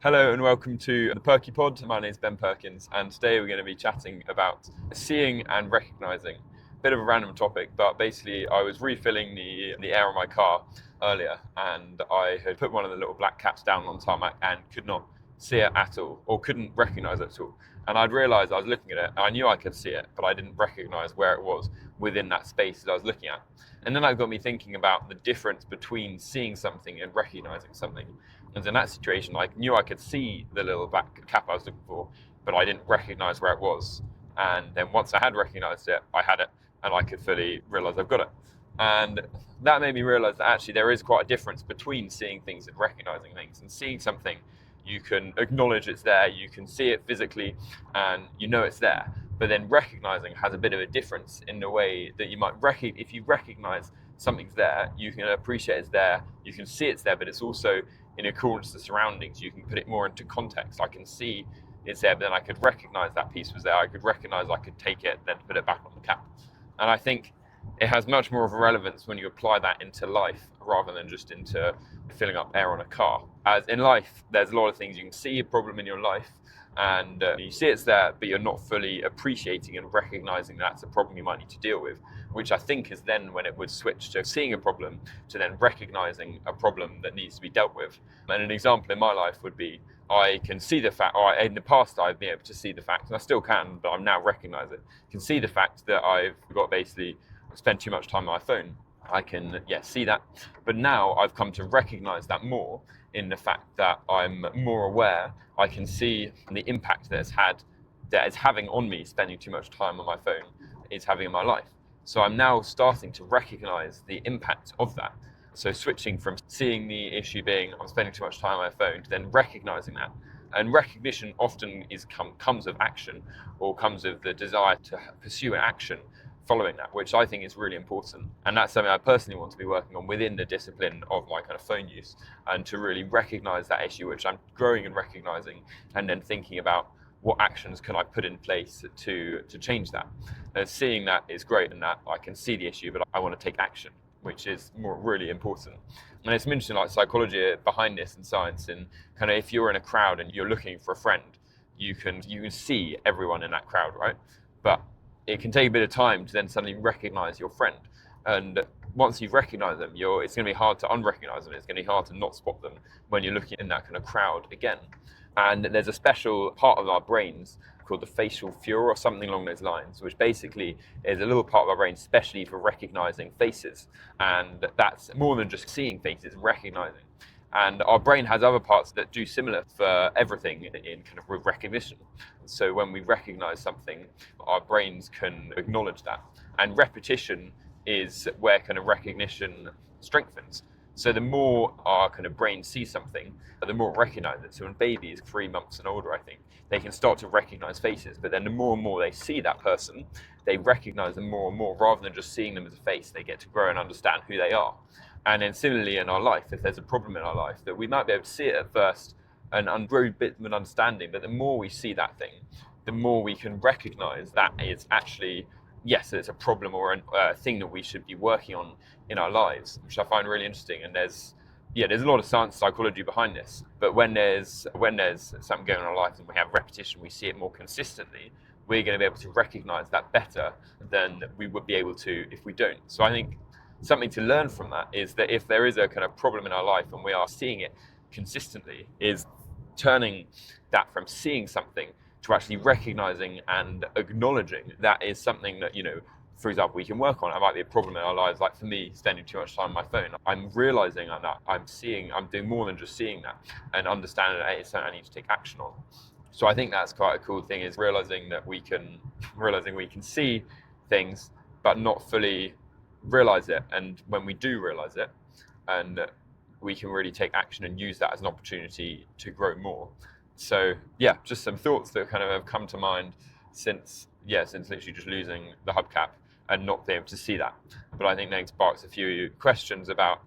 Hello and welcome to the PerkyPod. My name is Ben Perkins, and today we're going to be chatting about seeing and recognizing. Bit of a random topic, but basically I was refilling the air on my car earlier, and I had put one of the little black caps down on tarmac and could not see it at all, or couldn't recognize it at all. And I'd realized I was looking at it, and I knew I could see it, but I didn't recognize where it was within that space that I was looking at. And then that got me thinking about the difference between seeing something and recognizing something. And in that situation, I knew I could see the little black cap I was looking for, but I didn't recognize where it was. And then once I had recognized it, I had it, and I could fully realize I've got it. And that made me realize that actually there is quite a difference between seeing things and recognizing things. And seeing something, you can acknowledge it's there, you can see it physically, and you know it's there. But then recognizing has a bit of a difference in the way that you might if you recognize something's there, you can appreciate it's there, you can see it's there, but it's also in accordance to the surroundings. You can put it more into context. I can see it's there, but then I could recognize that piece was there. I could recognize I could take it, then put it back on the cap. And I think it has much more of a relevance when you apply that into life rather than just into filling up air on a car. As in life, there's a lot of things you can see a problem in your life, and you see it's there, but you're not fully appreciating and recognizing that's a problem you might need to deal with, which I think is then when it would switch to seeing a problem to then recognizing a problem that needs to be dealt with. And an example in my life would be I can see the fact, or in the past I've been able to see the fact, and I still can, but I'm now recognize it. I can see the fact that I've got basically spent too much time on my phone. I can, see that. But now I've come to recognize that more in the fact that I'm more aware. I can see the impact that it's having on me, spending too much time on my phone is having in my life. So I'm now starting to recognize the impact of that. So switching from seeing the issue being I'm spending too much time on my phone to then recognizing that. And recognition often comes of action, or comes of the desire to pursue an action following that, which I think is really important. And that's something I personally want to be working on within the discipline of my kind of phone use, and to really recognize that issue, which I'm growing and recognizing, and then thinking about what actions can I put in place to change that. Seeing that is great, and that I can see the issue, but I want to take action, which is really important. And it's mentioned like psychology behind this and science, and kind of if you're in a crowd and you're looking for a friend, you can see everyone in that crowd, right? But it can take a bit of time to then suddenly recognize your friend. And once you've recognized them, it's going to be hard to unrecognize them. It's going to be hard to not spot them when you're looking in that kind of crowd again. And there's a special part of our brains called the facial furor, or something along those lines, which basically is a little part of our brain specially for recognizing faces. And that's more than just seeing faces, recognizing. And our brain has other parts that do similar for everything in kind of recognition. So when we recognize something, our brains can acknowledge that. And repetition is where kind of recognition strengthens. So the more our kind of brain sees something, the more it recognizes it. So when babies, 3 months and older, I think, they can start to recognize faces. But then the more and more they see that person, they recognize them more and more. Rather than just seeing them as a face, they get to grow and understand who they are. And then similarly in our life, if there's a problem in our life, that we might be able to see it at first and grow a bit of an understanding, but the more we see that thing, the more we can recognize that it's actually, yes, it's a problem or a thing that we should be working on in our lives, which I find really interesting. And there's a lot of science psychology behind this. But when there's something going on in our lives and we have repetition, we see it more consistently, we're going to be able to recognize that better than we would be able to if we don't. So I think something to learn from that is that if there is a kind of problem in our life and we are seeing it consistently, is turning that from seeing something to actually recognizing and acknowledging that is something that, for example, we can work on. It might be a problem in our lives, like for me, spending too much time on my phone. I'm realizing that I'm doing more than just seeing that, and understanding that it's something I need to take action on. So I think that's quite a cool thing, is realizing we can see things, but not fully realize it. And when we do realize it, and we can really take action and use that as an opportunity to grow more. So just some thoughts that kind of have come to mind since literally just losing the hubcap and not being able to see that. But I think that sparks a few questions about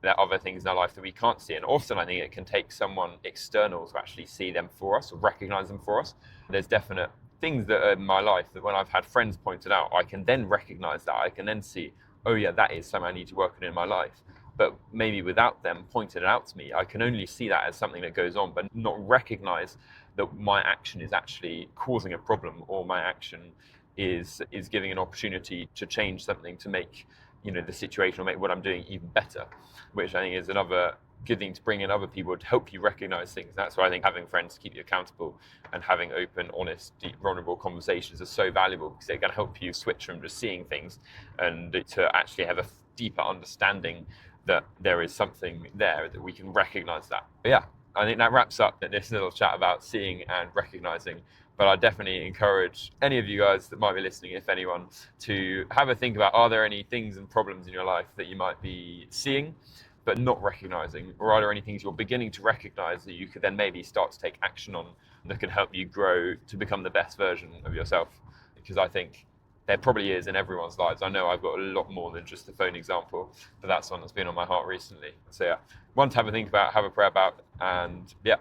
there are other things in our life that we can't see. And often I think it can take someone external to actually see them for us or recognize them for us. There's definite things that are in my life that when I've had friends pointed out, I can then recognize that. I can then see, oh yeah, that is something I need to work on in my life. but maybe without them pointing it out to me, I can only see that as something that goes on, but not recognize that my action is actually causing a problem, or my action is giving an opportunity to change something, to make the situation, or make what I'm doing even better, which I think is another good thing to bring in other people to help you recognize things. That's why I think having friends to keep you accountable and having open, honest, deep, vulnerable conversations are so valuable, because they're going to help you switch from just seeing things and to actually have a deeper understanding that there is something there, that we can recognize that. But yeah, I think that wraps up this little chat about seeing and recognizing. But I definitely encourage any of you guys that might be listening, if anyone, to have a think about, are there any things and problems in your life that you might be seeing but not recognizing, or are there any things you're beginning to recognize that you could then maybe start to take action on that could help you grow to become the best version of yourself? Because I think there probably is in everyone's lives. I know I've got a lot more than just the phone example, but that's one that's been on my heart recently. So yeah, one to have a think about, have a prayer about, and yeah,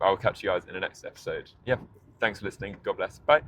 I'll catch you guys in the next episode. Yeah, thanks for listening. God bless. Bye.